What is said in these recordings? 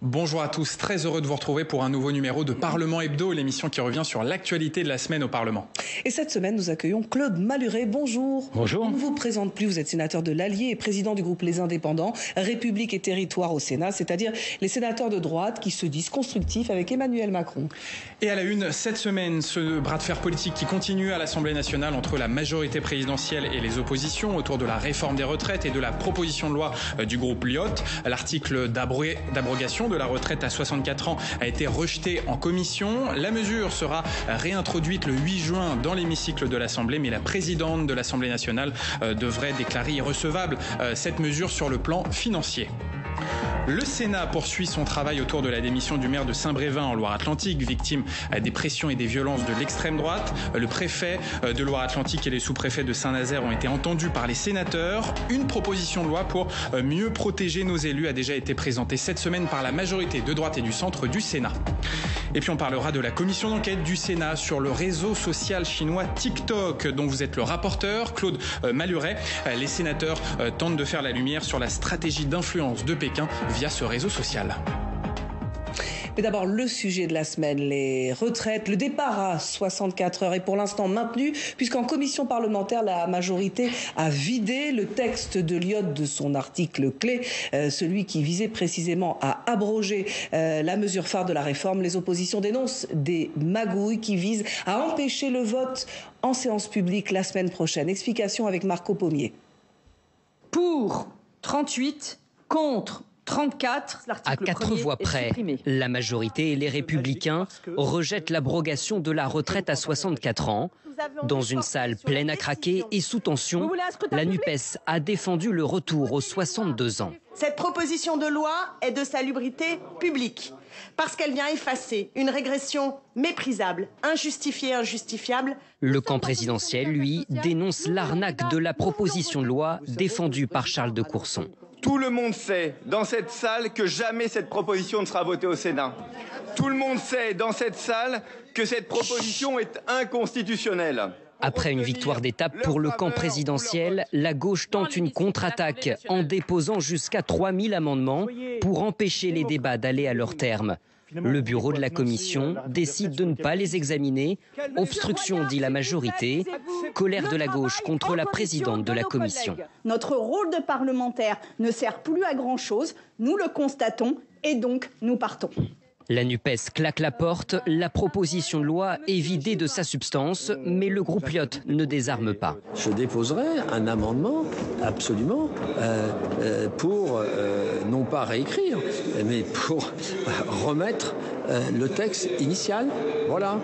Bonjour à tous, très heureux de vous retrouver pour un nouveau numéro de Parlement Hebdo, l'émission qui revient sur l'actualité de la semaine au Parlement. Et cette semaine, nous accueillons Claude Malhuret. Bonjour. Bonjour. On ne vous présente plus, vous êtes sénateur de l'Allier et président du groupe Les Indépendants, République et Territoire au Sénat, c'est-à-dire les sénateurs de droite qui se disent constructifs avec Emmanuel Macron. Et à la une, cette semaine, ce bras de fer politique qui continue à l'Assemblée nationale entre la majorité présidentielle et les oppositions autour de la réforme des retraites et de la proposition de loi du groupe Lyotte. L'article d'abrogation de la retraite à 64 ans a été rejeté en commission. La mesure sera réintroduite le 8 juin dans l'hémicycle de l'Assemblée, mais la présidente de l'Assemblée nationale devrait déclarer irrecevable cette mesure sur le plan financier. Le Sénat poursuit son travail autour de la démission du maire de Saint-Brévin en Loire-Atlantique, victime des pressions et des violences de l'extrême droite. Le préfet de Loire-Atlantique et les sous-préfets de Saint-Nazaire ont été entendus par les sénateurs. Une proposition de loi pour mieux protéger nos élus a déjà été présentée cette semaine par la majorité de droite et du centre du Sénat. Et puis on parlera de la commission d'enquête du Sénat sur le réseau social chinois TikTok, dont vous êtes le rapporteur, Claude Malhuret. Les sénateurs tentent de faire la lumière sur la stratégie d'influence de Pékin via ce réseau social. Mais d'abord, le sujet de la semaine, les retraites. Le départ à 64 heures est pour l'instant maintenu, puisqu'en commission parlementaire, la majorité a vidé le texte de Lyotte de son article clé, celui qui visait précisément à abroger la mesure phare de la réforme. Les oppositions dénoncent des magouilles qui visent à empêcher le vote en séance publique la semaine prochaine. Explication avec Marco Pommier. Pour 38, contre 34, à 4 voix près, la majorité et les Républicains rejettent l'abrogation de la retraite à 64 ans. Dans une salle pleine à craquer et sous tension, la NUPES a défendu le retour aux 62 ans. Cette proposition de loi est de salubrité publique, parce qu'elle vient effacer une régression méprisable, injustifiée, injustifiable. Le camp présidentiel, lui, dénonce l'arnaque de la proposition de loi défendue par Charles de Courson. Tout le monde sait dans cette salle que jamais cette proposition ne sera votée au Sénat. Tout le monde sait dans cette salle que cette proposition est inconstitutionnelle. Après une victoire d'étape pour le camp présidentiel, la gauche tente une contre-attaque en déposant jusqu'à 3000 amendements pour empêcher les débats d'aller à leur terme. Le bureau de la commission décide de ne pas les examiner. Obstruction, dit la majorité. Colère de la gauche contre la présidente de la commission. Notre rôle de parlementaire ne sert plus à grand-chose. Nous le constatons et donc nous partons. La NUPES claque la porte. La proposition de loi est vidée de sa substance, mais le groupe Lyotte ne désarme pas. Je déposerai un amendement, absolument, pour non pas réécrire, mais pour remettre le texte initial. Voilà.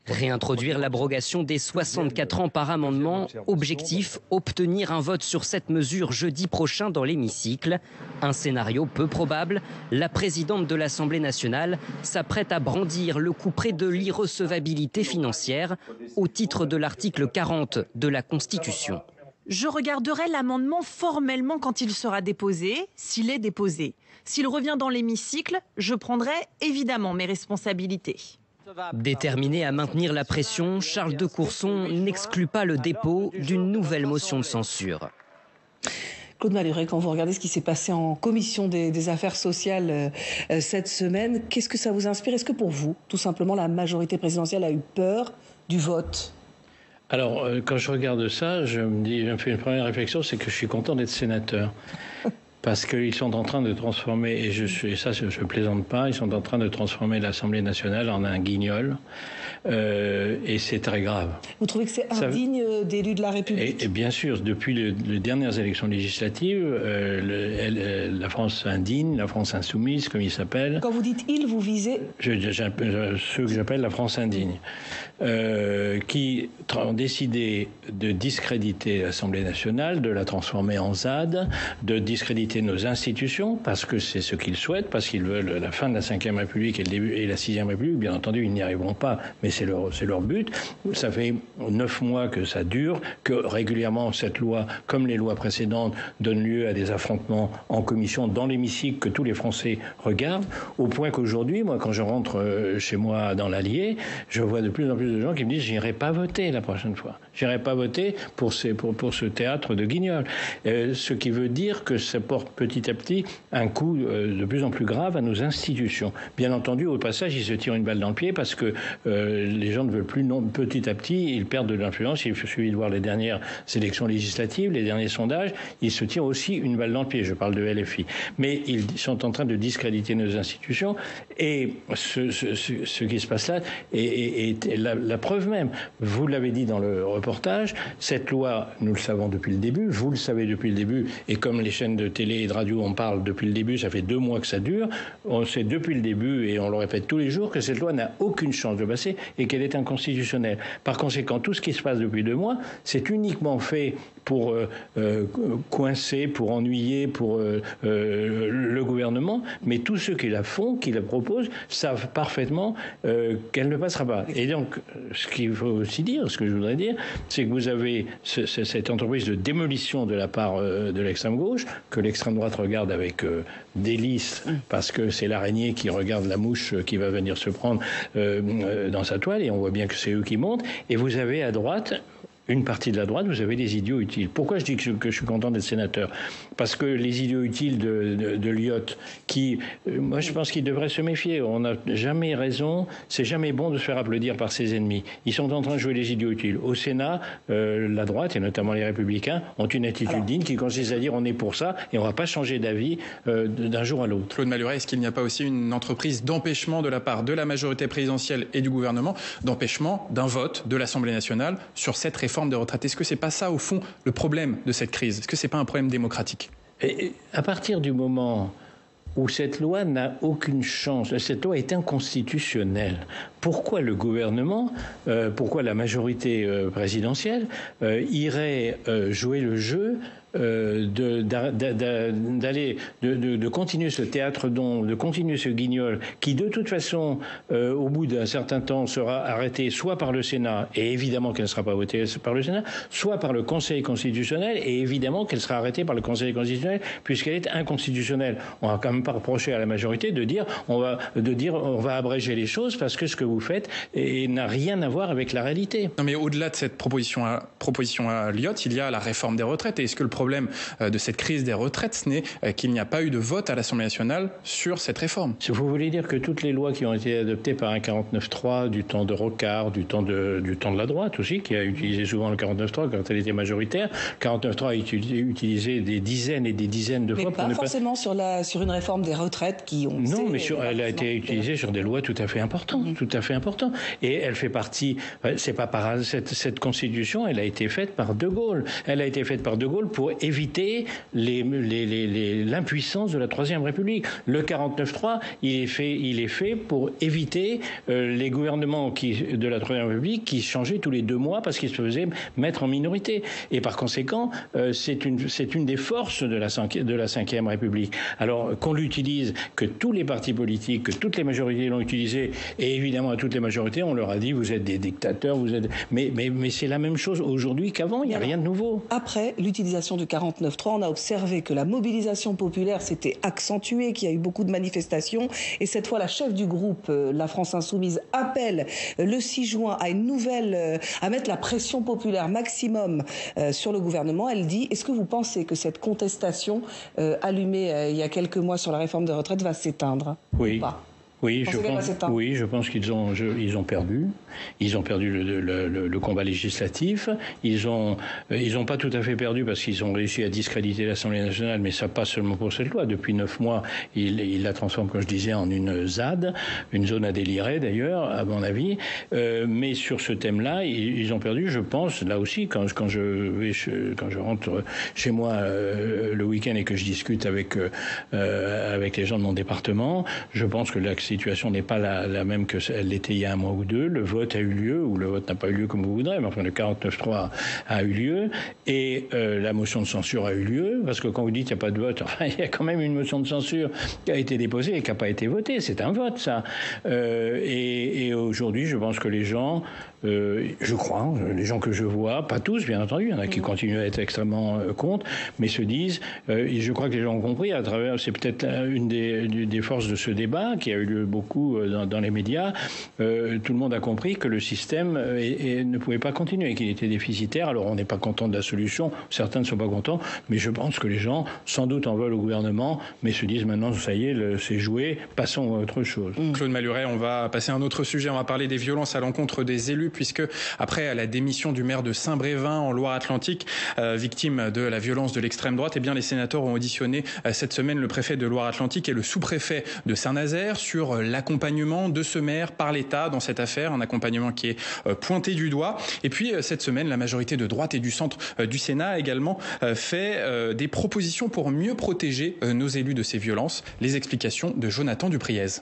Réintroduire l'abrogation des 64 ans par amendement. Objectif, obtenir un vote sur cette mesure jeudi prochain dans l'hémicycle. Un scénario peu probable. La présidente de l'Assemblée nationale s'apprête à brandir le couperet de l'irrecevabilité financière au titre de l'article 40 de la Constitution. Je regarderai l'amendement formellement quand il sera déposé, s'il est déposé. S'il revient dans l'hémicycle, je prendrai évidemment mes responsabilités. Déterminé à maintenir la pression, Charles de Courson n'exclut pas le dépôt d'une nouvelle motion de censure. Claude Malhuret, quand vous regardez ce qui s'est passé en commission des affaires sociales cette semaine, qu'est-ce que ça vous inspire? Est-ce que pour vous, tout simplement, la majorité présidentielle a eu peur du vote? Alors, quand je regarde ça, je me fais une première réflexion, c'est que je suis content d'être sénateur. Parce qu'ils sont en train de transformer, et ça je plaisante pas, ils sont en train de transformer l'Assemblée nationale en un guignol. Et c'est très grave. Vous trouvez que c'est indigne d'élus de la République? Et bien sûr, depuis les dernières élections législatives, la France indigne, la France insoumise, comme il s'appelle. Quand vous dites « ils », vous visez ceux que j'appelle la France indigne, qui ont décidé de discréditer l'Assemblée nationale, de la transformer en ZAD, de discréditer nos institutions, parce que c'est ce qu'ils souhaitent, parce qu'ils veulent la fin de la Ve République et le début et la Sixième République. Bien entendu, ils n'y arriveront pas, mais c'est leur but. Ça fait 9 mois que ça dure, que régulièrement cette loi, comme les lois précédentes, donne lieu à des affrontements en commission, dans l'hémicycle, que tous les Français regardent, au point qu'aujourd'hui, moi, quand je rentre chez moi dans l'Allier, je vois de plus en plus plus de gens qui me disent j'irai pas voter la prochaine fois. J'irai pas voter pour ce théâtre de Guignol. Ce qui veut dire que ça porte petit à petit un coup de plus en plus grave à nos institutions. Bien entendu, au passage, ils se tirent une balle dans le pied parce que les gens ne veulent plus, petit à petit, ils perdent de l'influence. Il suffit de voir les dernières élections législatives, les derniers sondages, ils se tirent aussi une balle dans le pied. Je parle de LFI. Mais ils sont en train de discréditer nos institutions et ce qui se passe là est la preuve même. Vous l'avez dit dans le reportage, cette loi, nous le savons depuis le début, vous le savez depuis le début, et comme les chaînes de télé et de radio en parlent depuis le début, ça fait 2 mois que ça dure, on sait depuis le début, et on le répète tous les jours, que cette loi n'a aucune chance de passer et qu'elle est inconstitutionnelle. Par conséquent, tout ce qui se passe depuis 2 mois, c'est uniquement fait pour coincer, pour ennuyer, pour le gouvernement, mais tous ceux qui la font, qui la proposent, savent parfaitement qu'elle ne passera pas. Et donc, ce qu'il faut aussi dire, ce que je voudrais dire, c'est que vous avez cette entreprise de démolition de la part de l'extrême gauche, que l'extrême droite regarde avec délice, parce que c'est l'araignée qui regarde la mouche qui va venir se prendre dans sa toile, et on voit bien que c'est eux qui montent, et vous avez à droite une partie de la droite, vous avez des idiots utiles. Pourquoi je dis que je suis content d'être sénateur? Parce que les idiots utiles de Lyotte, qui, moi je pense qu'ils devraient se méfier. On n'a jamais raison, c'est jamais bon de se faire applaudir par ses ennemis. Ils sont en train de jouer les idiots utiles. Au Sénat, la droite, et notamment les Républicains, ont une attitude digne qui consiste à dire on est pour ça et on ne va pas changer d'avis d'un jour à l'autre. Claude Malhuret, est-ce qu'il n'y a pas aussi une entreprise d'empêchement de la part de la majorité présidentielle et du gouvernement, d'empêchement d'un vote de l'Assemblée nationale sur cette réforme de retraite? Est-ce que c'est pas ça, au fond, le problème de cette crise? Est-ce que c'est pas un problème démocratique? Et à partir du moment où cette loi n'a aucune chance, cette loi est inconstitutionnelle, pourquoi le gouvernement, pourquoi la majorité présidentielle irait jouer le jeu de continuer ce théâtre de continuer ce guignol qui de toute façon au bout d'un certain temps sera arrêté soit par le Sénat, et évidemment qu'elle ne sera pas votée par le Sénat, soit par le Conseil constitutionnel, et évidemment qu'elle sera arrêtée par le Conseil constitutionnel puisqu'elle est inconstitutionnelle. On va quand même pas reprocher à la majorité de dire on va abréger les choses parce que ce que vous faites n'a rien à voir avec la réalité. Non, mais au-delà de cette proposition à Lyotte, il y a la réforme des retraites. Et est-ce que le problème de cette crise des retraites, ce n'est qu'il n'y a pas eu de vote à l'Assemblée nationale sur cette réforme? Si vous voulez dire que toutes les lois qui ont été adoptées par un 49.3 du temps de Rocard, du temps de la droite aussi, qui a utilisé souvent le 49.3 quand elle était majoritaire, le 49.3 a utilisé des dizaines et des dizaines de fois. Mais pas forcément sur une réforme des retraites qui ont... Non, mais elle a été utilisée sur des lois tout à fait importantes, tout à fait importantes. Et elle fait partie, c'est pas par hasard, cette constitution, elle a été faite par De Gaulle. Elle a été faite par De Gaulle pour éviter l'impuissance de la Troisième République. Le 49.3, il est fait pour éviter les gouvernements de la Troisième République qui changeaient tous les 2 mois parce qu'ils se faisaient mettre en minorité. Et par conséquent, c'est une des forces de la Cinquième République. Alors qu'on l'utilise, que tous les partis politiques, que toutes les majorités l'ont utilisé, et évidemment à toutes les majorités, on leur a dit vous êtes des dictateurs, mais c'est la même chose aujourd'hui qu'avant, il n'y a rien de nouveau. Après l'utilisation du 49.3, on a observé que la mobilisation populaire s'était accentuée, qu'il y a eu beaucoup de manifestations, et cette fois la chef du groupe La France Insoumise appelle le 6 juin à mettre la pression populaire maximum sur le gouvernement. Elle dit, est-ce que vous pensez que cette contestation allumée il y a quelques mois sur la réforme des retraites va s'éteindre? Oui. Ou pas? Oui, je pense qu'ils ont perdu. Ils ont perdu le combat législatif. Ils ont pas tout à fait perdu parce qu'ils ont réussi à discréditer l'Assemblée nationale, mais ça pas seulement pour cette loi. Depuis 9 mois, ils la transforment, comme je disais, en une ZAD, une zone à délirer d'ailleurs, à mon avis. Mais sur ce thème-là, ils ont perdu. Je pense, là aussi, quand je rentre chez moi le week-end et que je discute avec les gens de mon département, je pense que la situation n'est pas la même que elle l'était il y a 1 mois ou 2. Le vote a eu lieu, ou le vote n'a pas eu lieu comme vous voudrez, mais enfin le 49.3 a eu lieu, et la motion de censure a eu lieu, parce que quand vous dites qu'il n'y a pas de vote, enfin, il y a quand même une motion de censure qui a été déposée et qui n'a pas été votée. C'est un vote, ça. Et aujourd'hui, je pense que les gens, je crois, les gens que je vois, pas tous, bien entendu, il y en a qui continuent à être extrêmement contre, mais se disent, et je crois que les gens ont compris à travers, c'est peut-être une des forces de ce débat qui a eu lieu beaucoup dans les médias, tout le monde a compris que le système ne pouvait pas continuer, qu'il était déficitaire. Alors on n'est pas content de la solution, certains ne sont pas contents, mais je pense que les gens sans doute en veulent au gouvernement, mais se disent maintenant ça y est, c'est joué, passons à autre chose. Claude Maluret, on va passer à un autre sujet, on va parler des violences à l'encontre des élus, puisque après la démission du maire de Saint-Brévin en Loire-Atlantique, victime de la violence de l'extrême droite, eh bien les sénateurs ont auditionné cette semaine le préfet de Loire-Atlantique et le sous-préfet de Saint-Nazaire sur l'accompagnement de ce maire par l'État dans cette affaire, un accompagnement qui est pointé du doigt. Et puis cette semaine, la majorité de droite et du centre du Sénat a également fait des propositions pour mieux protéger nos élus de ces violences. Les explications de Jonathan Dupriez.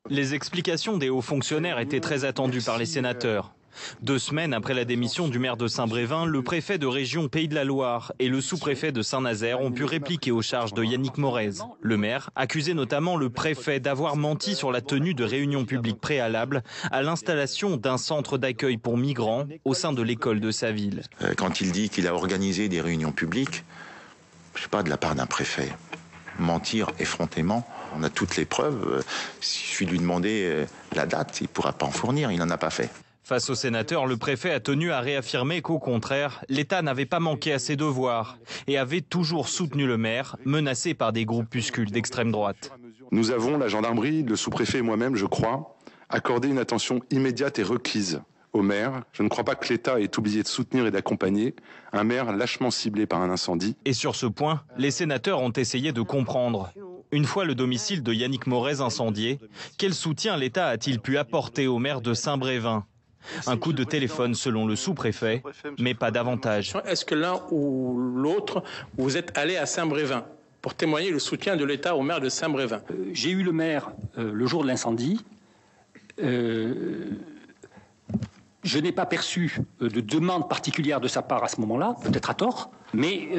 Les explications des hauts fonctionnaires étaient très attendues par les sénateurs. 2 semaines après la démission du maire de Saint-Brévin, le préfet de région Pays de la Loire et le sous-préfet de Saint-Nazaire ont pu répliquer aux charges de Yannick Morez. Le maire accusait notamment le préfet d'avoir menti sur la tenue de réunions publiques préalables à l'installation d'un centre d'accueil pour migrants au sein de l'école de sa ville. Quand il dit qu'il a organisé des réunions publiques, je sais pas, de la part d'un préfet, mentir effrontément, on a toutes les preuves. Il suffit de lui demander la date, il ne pourra pas en fournir, il n'en a pas fait. Face aux sénateurs, le préfet a tenu à réaffirmer qu'au contraire, l'État n'avait pas manqué à ses devoirs et avait toujours soutenu le maire, menacé par des groupuscules d'extrême droite. Nous avons, la gendarmerie, le sous-préfet et moi-même, je crois, accordé une attention immédiate et requise au maire. Je ne crois pas que l'État ait oublié de soutenir et d'accompagner un maire lâchement ciblé par un incendie. Et sur ce point, les sénateurs ont essayé de comprendre. Une fois le domicile de Yannick Morez incendié, quel soutien l'État a-t-il pu apporter au maire de Saint-Brévin ? Un coup de téléphone selon le sous-préfet, mais pas davantage. Est-ce que l'un ou l'autre, vous êtes allé à Saint-Brévin pour témoigner le soutien de l'État au maire de Saint-Brévin? J'ai eu le maire le jour de l'incendie. Je n'ai pas perçu de demande particulière de sa part à ce moment-là, peut-être à tort, mais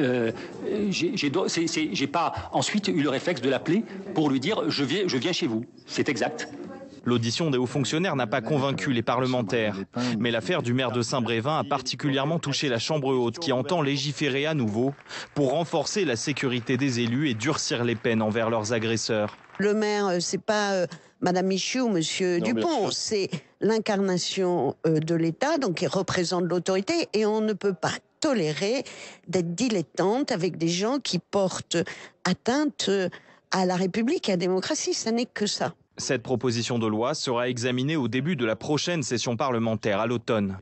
j'ai pas ensuite eu le réflexe de l'appeler pour lui dire je viens chez vous. C'est exact. L'audition des hauts fonctionnaires n'a pas convaincu les parlementaires. Mais l'affaire du maire de Saint-Brévin a particulièrement touché la Chambre haute qui entend légiférer à nouveau pour renforcer la sécurité des élus et durcir les peines envers leurs agresseurs. Le maire, c'est pas Madame Michu ou Monsieur Dupont, c'est l'incarnation de l'État, donc qui représente l'autorité, et on ne peut pas tolérer d'être dilettante avec des gens qui portent atteinte à la République et à la démocratie. Ça n'est que ça. Cette proposition de loi sera examinée au début de la prochaine session parlementaire à l'automne.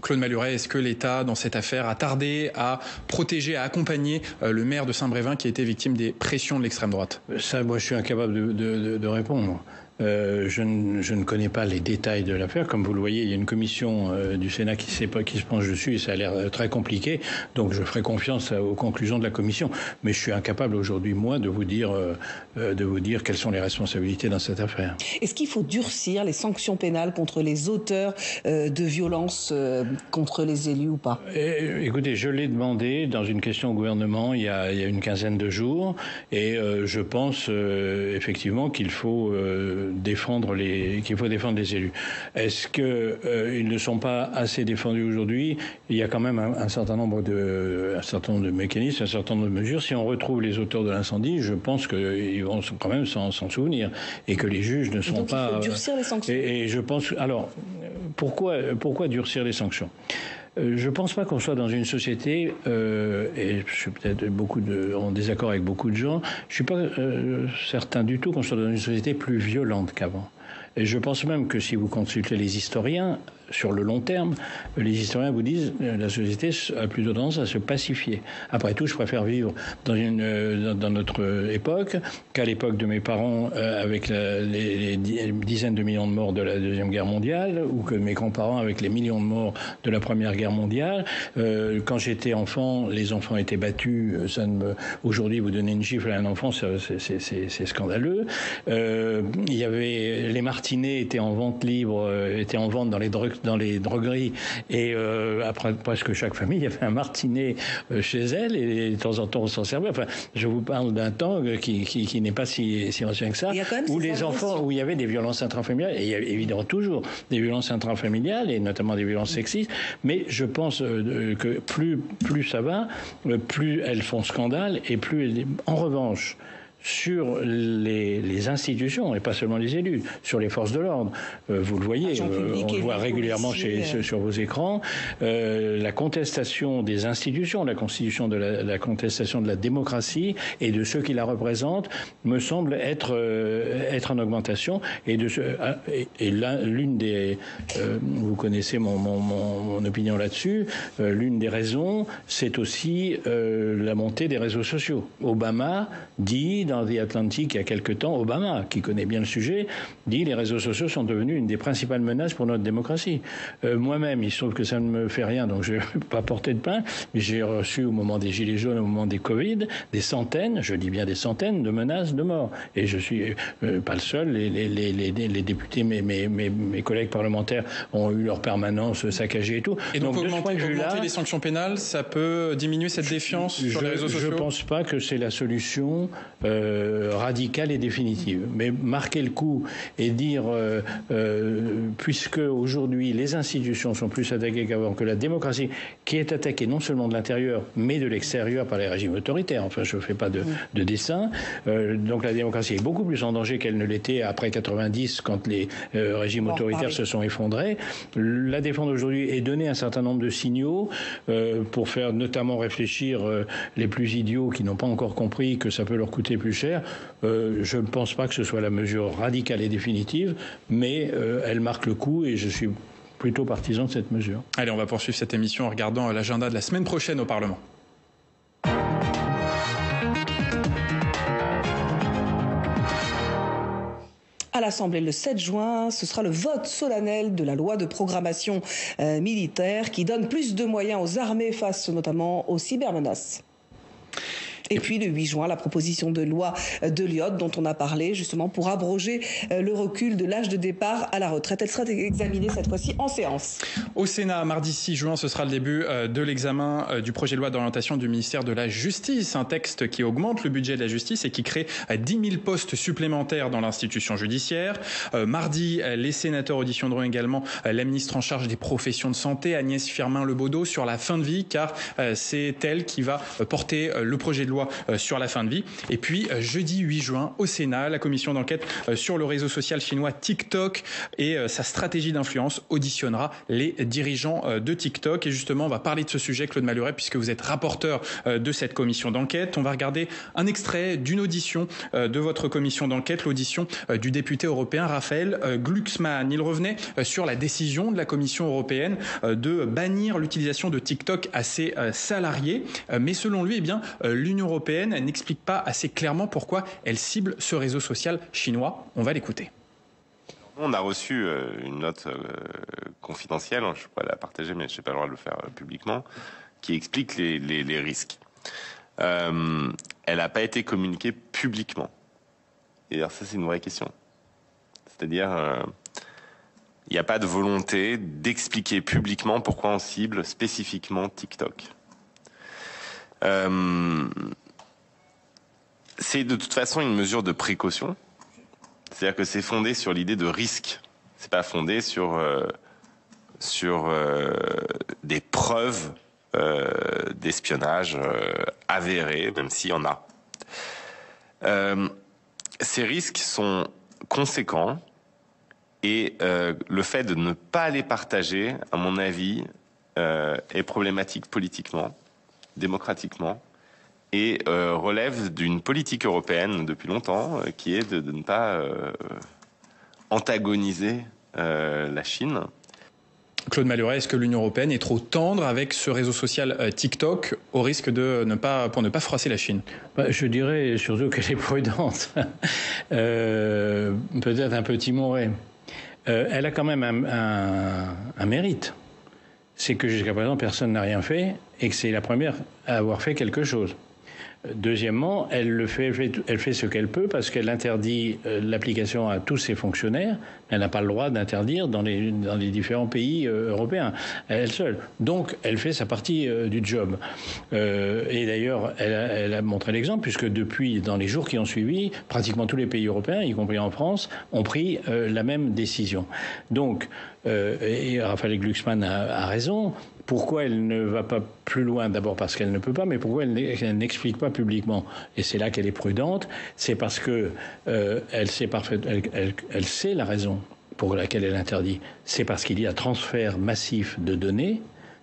Claude Maluret, est-ce que l'État, dans cette affaire, a tardé à protéger, à accompagner le maire de Saint-Brévin qui a été victime des pressions de l'extrême droite? Ça, moi, je suis incapable de répondre. Je ne connais pas les détails de l'affaire. Comme vous le voyez, il y a une commission du Sénat qui se penche dessus et ça a l'air très compliqué. Donc je ferai confiance aux conclusions de la commission. Mais je suis incapable aujourd'hui, moi, de vous dire quelles sont les responsabilités dans cette affaire. Est-ce qu'il faut durcir les sanctions pénales contre les auteurs de violences contre les élus ou pas? Écoutez, je l'ai demandé dans une question au gouvernement il y a une quinzaine de jours. Et je pense effectivement qu'il faut défendre les élus. Est-ce qu'ils ne sont pas assez défendus aujourd'hui? Il y a quand même un certain nombre de mécanismes, un certain nombre de mesures. Si on retrouve les auteurs de l'incendie, je pense qu'ils vont quand même s'en souvenir et que les juges ne sont pas. Il faut durcir les sanctions. Et je pense. Alors, pourquoi durcir les sanctions? Je ne pense pas qu'on soit dans une société, et je suis peut-être en désaccord avec beaucoup de gens, je ne suis pas certain du tout qu'on soit dans une société plus violente qu'avant. Et je pense même que si vous consultez les historiens, sur le long terme, les historiens vous disent que la société a plutôt tendance à se pacifier. Après tout, je préfère vivre dans notre époque qu'à l'époque de mes parents avec les dizaines de millions de morts de la Deuxième Guerre mondiale ou que mes grands-parents avec les millions de morts de la Première Guerre mondiale. Quand j'étais enfant, les enfants étaient battus. Aujourd'hui, vous donnez une gifle à un enfant, c'est scandaleux. Il y avait les martinets étaient en vente libre, étaient en vente dans les drogueries et après presque chaque famille il y avait un martinet chez elle et de temps en temps on s'en servait. Enfin, je vous parle d'un temps qui n'est pas si ancien que ça, où les enfants, où il y avait des violences intrafamiliales et il y a évidemment toujours des violences intrafamiliales et notamment des violences sexistes, mais je pense que plus ça va, plus elles font scandale et plus en revanche, sur les institutions, et pas seulement les élus, sur les forces de l'ordre. Vous le voyez, on le voit régulièrement sur vos écrans. La contestation des institutions, la contestation de la démocratie et de ceux qui la représentent me semble être en augmentation. Et l'une des... vous connaissez mon opinion là-dessus. L'une des raisons, c'est aussi la montée des réseaux sociaux. Obama dit dans The Atlantic il y a quelque temps, Obama, qui connaît bien le sujet, dit les réseaux sociaux sont devenus une des principales menaces pour notre démocratie. Moi-même, il se trouve que ça ne me fait rien, donc je ne vais pas porter de plainte, mais j'ai reçu au moment des Gilets jaunes, au moment des Covid, des centaines, je dis bien des centaines de menaces de mort. Et je suis pas le seul, les députés, mes collègues parlementaires ont eu leur permanence saccagée et tout. Et donc augmenter les sanctions pénales, ça peut diminuer cette défiance sur les réseaux sociaux? Je ne pense pas que c'est la solution radicale et définitive. Mais marquer le coup et dire, puisque aujourd'hui les institutions sont plus attaquées qu'avant, que la démocratie, qui est attaquée non seulement de l'intérieur, mais de l'extérieur par les régimes autoritaires, enfin je ne fais pas de dessin, donc la démocratie est beaucoup plus en danger qu'elle ne l'était après 90, quand les régimes autoritaires se sont effondrés. La défendre aujourd'hui et donner un certain nombre de signaux pour faire notamment réfléchir les plus idiots qui n'ont pas encore compris que ça peut leur coûter plus cher. Je ne pense pas que ce soit la mesure radicale et définitive, mais elle marque le coup et je suis plutôt partisan de cette mesure. Allez, on va poursuivre cette émission en regardant l'agenda de la semaine prochaine au Parlement. À l'Assemblée le 7 juin, ce sera le vote solennel de la loi de programmation militaire qui donne plus de moyens aux armées face notamment aux cybermenaces. Et puis le 8 juin, la proposition de loi de Lyotte dont on a parlé justement pour abroger le recul de l'âge de départ à la retraite. Elle sera examinée cette fois-ci en séance. Au Sénat, mardi 6 juin, ce sera le début de l'examen du projet de loi d'orientation du ministère de la Justice. Un texte qui augmente le budget de la justice et qui crée 10 000 postes supplémentaires dans l'institution judiciaire. Mardi, les sénateurs auditionneront également la ministre en charge des professions de santé, Agnès Firmin-Lebaudot, sur la fin de vie, car c'est elle qui va porter le projet de loi sur la fin de vie. Et puis jeudi 8 juin au Sénat, la commission d'enquête sur le réseau social chinois TikTok et sa stratégie d'influence auditionnera les dirigeants de TikTok. Et justement, on va parler de ce sujet, Claude Malhuret, puisque vous êtes rapporteur de cette commission d'enquête. On va regarder un extrait d'une audition de votre commission d'enquête, l'audition du député européen Raphaël Glucksmann. Il revenait sur la décision de la Commission européenne de bannir l'utilisation de TikTok à ses salariés. Mais selon lui, l'Union européenne n'explique pas assez clairement pourquoi elle cible ce réseau social chinois. On va l'écouter. On a reçu une note confidentielle, je pourrais la partager, mais je n'ai pas le droit de le faire publiquement, qui explique les risques. Elle n'a pas été communiquée publiquement. Et alors ça, c'est une vraie question. C'est-à-dire, il n'y a pas de volonté d'expliquer publiquement pourquoi on cible spécifiquement TikTok. C'est de toute façon une mesure de précaution. C'est-à-dire que c'est fondé sur l'idée de risque. C'est pas fondé sur des preuves d'espionnage avérées, même s'il y en a. Ces risques sont conséquents et le fait de ne pas les partager, à mon avis, est problématique politiquement, démocratiquement, et relève d'une politique européenne depuis longtemps qui est de ne pas antagoniser la Chine. Claude Malhuret, est-ce que l'Union européenne est trop tendre avec ce réseau social TikTok au risque de ne pas froisser la Chine? Je dirais surtout qu'elle est prudente. Peut-être un peu timorée. Elle a quand même un mérite. C'est que jusqu'à présent, personne n'a rien fait et que c'est la première à avoir fait quelque chose. Deuxièmement, elle fait ce qu'elle peut parce qu'elle interdit l'application à tous ses fonctionnaires. Elle n'a pas le droit d'interdire dans les différents pays européens, elle seule. Donc, elle fait sa partie du job. Et d'ailleurs, elle a montré l'exemple puisque depuis, dans les jours qui ont suivi, pratiquement tous les pays européens, y compris en France, ont pris la même décision. Donc, et Raphaël Glucksmann a raison, Pourquoi elle ne va pas plus loin? D'abord parce qu'elle ne peut pas, mais pourquoi elle n'explique pas publiquement? Et c'est là qu'elle est prudente. C'est parce que elle sait la raison pour laquelle elle interdit. C'est parce qu'il y a transfert massif de données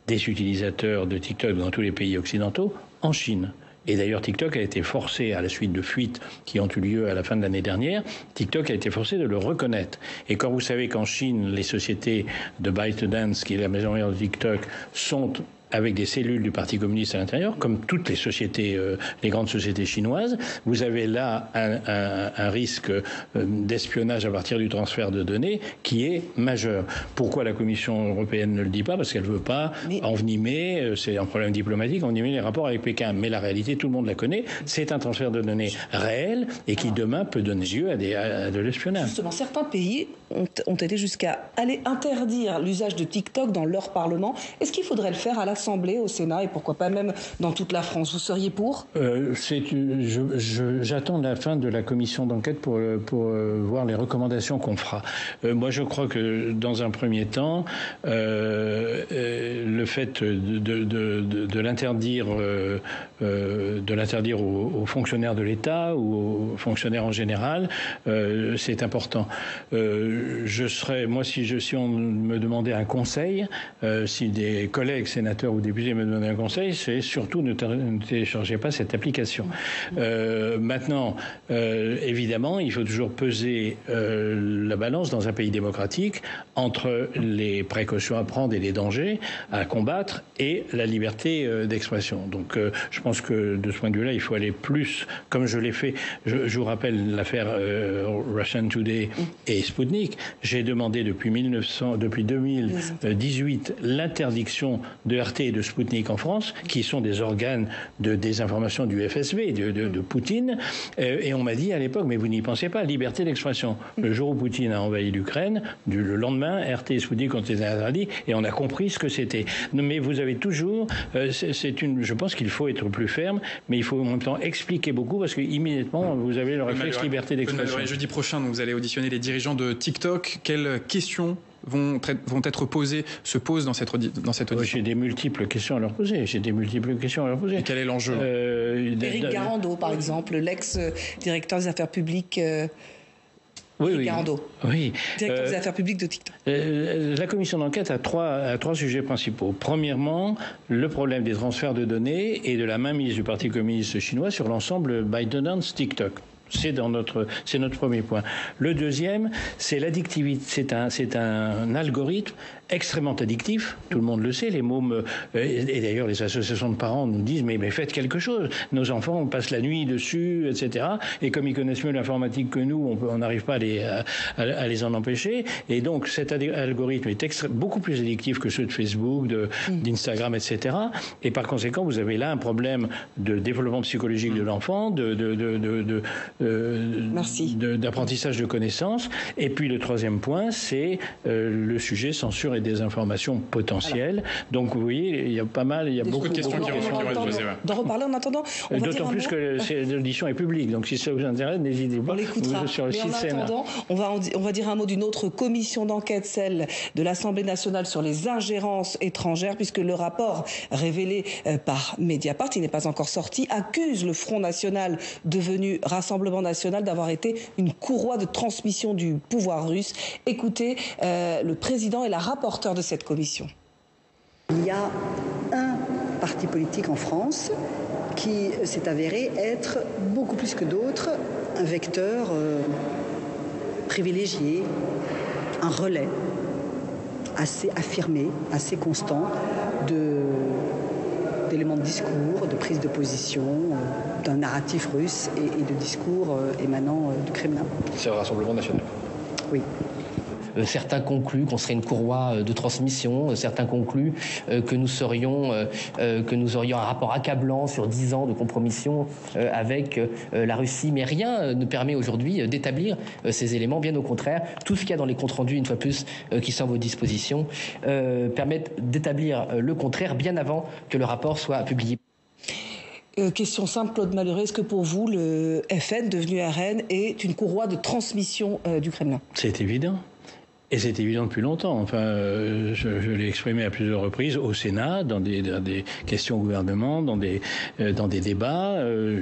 des utilisateurs de TikTok dans tous les pays occidentaux en Chine. Et d'ailleurs, TikTok a été forcé, à la suite de fuites qui ont eu lieu à la fin de l'année dernière, TikTok a été forcé de le reconnaître. Et quand vous savez qu'en Chine, les sociétés de ByteDance, qui est la maison mère de TikTok, sont avec des cellules du Parti communiste à l'intérieur, comme toutes les sociétés, les grandes sociétés chinoises, vous avez là un risque d'espionnage à partir du transfert de données qui est majeur. Pourquoi la Commission européenne ne le dit pas? Parce qu'elle ne veut pas envenimer, c'est un problème diplomatique, envenimer les rapports avec Pékin. Mais la réalité, tout le monde la connaît, c'est un transfert de données réel et qui demain peut donner lieu à de l'espionnage. Justement, certains pays ont été jusqu'à aller interdire l'usage de TikTok dans leur Parlement. Est-ce qu'il faudrait le faire à l'Assemblée, au Sénat et pourquoi pas même dans toute la France? Vous seriez pour? J'attends la fin de la commission d'enquête pour voir les recommandations qu'on fera. Moi, je crois que dans un premier temps, le fait de l'interdire aux fonctionnaires de l'État ou aux fonctionnaires en général, c'est important. Moi, si on me demandait un conseil, si des collègues sénateurs ou députés me demandaient un conseil, c'est surtout ne téléchargez pas cette application. Maintenant, évidemment, il faut toujours peser la balance dans un pays démocratique entre les précautions à prendre et les dangers à combattre et la liberté d'expression. Donc, je pense que de ce point de vue-là, il faut aller plus, comme je l'ai fait. Je vous rappelle l'affaire Russian Today et Sputnik. J'ai demandé depuis 2018 l'interdiction de RT et de Sputnik en France, qui sont des organes de désinformation du FSB, de Poutine. Et on m'a dit à l'époque, mais vous n'y pensez pas, liberté d'expression. Le jour où Poutine a envahi l'Ukraine, le lendemain, RT et Sputnik ont été interdits et on a compris ce que c'était. Mais vous avez toujours, je pense qu'il faut être plus ferme, mais il faut en même temps expliquer beaucoup parce qu'immédiatement, vous avez le réflexe liberté d'expression. Jeudi prochain, vous allez auditionner les dirigeants de TikTok. Quelles questions vont être posées, se posent dans cette audition? J'ai des multiples questions à leur poser. Et quel est l'enjeu? Éric Garando, par exemple, l'ex-directeur des affaires publiques. Garando, directeur des affaires publiques de TikTok. La commission d'enquête a trois sujets principaux. Premièrement, le problème des transferts de données et de la mainmise du Parti communiste chinois sur l'ensemble ByteDance TikTok. C'est notre premier point. Le deuxième, c'est l'addictivité. C'est un algorithme extrêmement addictif. Tout le monde le sait. Les mômes et d'ailleurs les associations de parents nous disent mais faites quelque chose. Nos enfants passent la nuit dessus, etc. Et comme ils connaissent mieux l'informatique que nous, on n'arrive pas à les en empêcher. Et donc cet algorithme est beaucoup plus addictif que ceux de Facebook, d'Instagram, etc. Et par conséquent, vous avez là un problème de développement psychologique de l'enfant, d'apprentissage de connaissances. Et puis le troisième point, c'est le sujet censure et désinformation potentielle. Voilà. Donc vous voyez, il y a beaucoup de questions qui vont être posées. D'en reparler en attendant. D'autant plus que l'audition est publique. Donc si ça vous intéresse, n'hésitez pas. On l'écoutera. Sur le site Sénat. On va dire un mot d'une autre commission d'enquête, celle de l'Assemblée nationale sur les ingérences étrangères, puisque le rapport révélé par Mediapart, il n'est pas encore sorti, accuse le Front national devenu Rassemblement national d'avoir été une courroie de transmission du pouvoir russe. Écoutez le président et la rapporteure de cette commission. Il y a un parti politique en France qui s'est avéré être beaucoup plus que d'autres un vecteur privilégié, un relais assez affirmé, assez constant d'éléments de discours, de prise de position, d'un narratif russe et de discours émanant du Kremlin. C'est le Rassemblement national. Oui. Certains concluent qu'on serait une courroie de transmission, certains concluent que nous aurions un rapport accablant sur 10 ans de compromission avec la Russie. Mais rien ne permet aujourd'hui d'établir ces éléments. Bien au contraire, tout ce qu'il y a dans les comptes rendus, une fois plus, qui sont à vos dispositions, permettent d'établir le contraire bien avant que le rapport soit publié. Question simple, Claude Malhuret, est-ce que pour vous, le FN, devenu RN, est une courroie de transmission du Kremlin? C'est évident. Et c'est évident depuis longtemps. Enfin, je l'ai exprimé à plusieurs reprises au Sénat, dans des questions au gouvernement, dans des débats,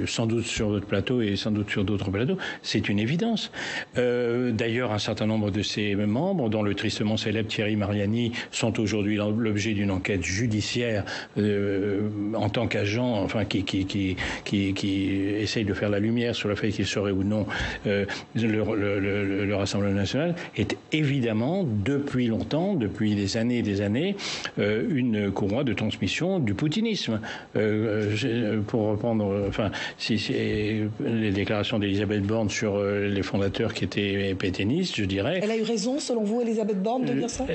sans doute sur votre plateau et sans doute sur d'autres plateaux. C'est une évidence. D'ailleurs, un certain nombre de ses membres, dont le tristement célèbre Thierry Mariani, sont aujourd'hui l'objet d'une enquête judiciaire en tant qu'agent, enfin qui essaye de faire la lumière sur le fait qu'il serait ou non le Rassemblement national, est évidemment depuis longtemps, depuis des années et des années, une courroie de transmission du poutinisme. Pour reprendre, les déclarations d'Elisabeth Borne sur les fondateurs qui étaient pétainistes, je dirais. Elle a eu raison, selon vous, Elisabeth Borne, de dire ça?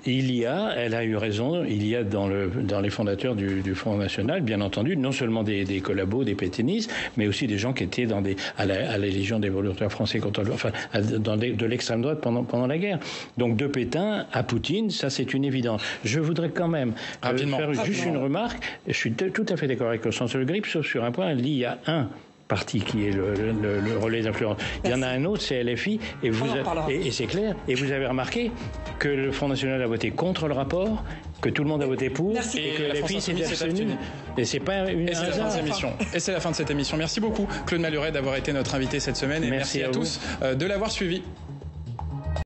Elle a eu raison. Il y a dans les fondateurs du Front National, bien entendu, non seulement des collabos, des pétainistes, mais aussi des gens qui étaient à la Légion des volontaires français de l'extrême droite pendant la guerre. Donc de Pétain à Poutine, ça c'est une évidence. Je voudrais quand même faire juste une remarque. Je suis tout à fait d'accord avec Constance Le Grip, sauf sur un point. Il y a un parti qui est le relais d'influence. Il y en a un autre, c'est LFI, et c'est clair. Et vous avez remarqué que le Front National a voté contre le rapport, que tout le monde a voté pour, et que LFI s'est abstenu. Et c'est pas une hasard. Et c'est la fin de cette émission. Merci beaucoup, Claude Malhuret, d'avoir été notre invité cette semaine, et merci à tous de l'avoir suivi.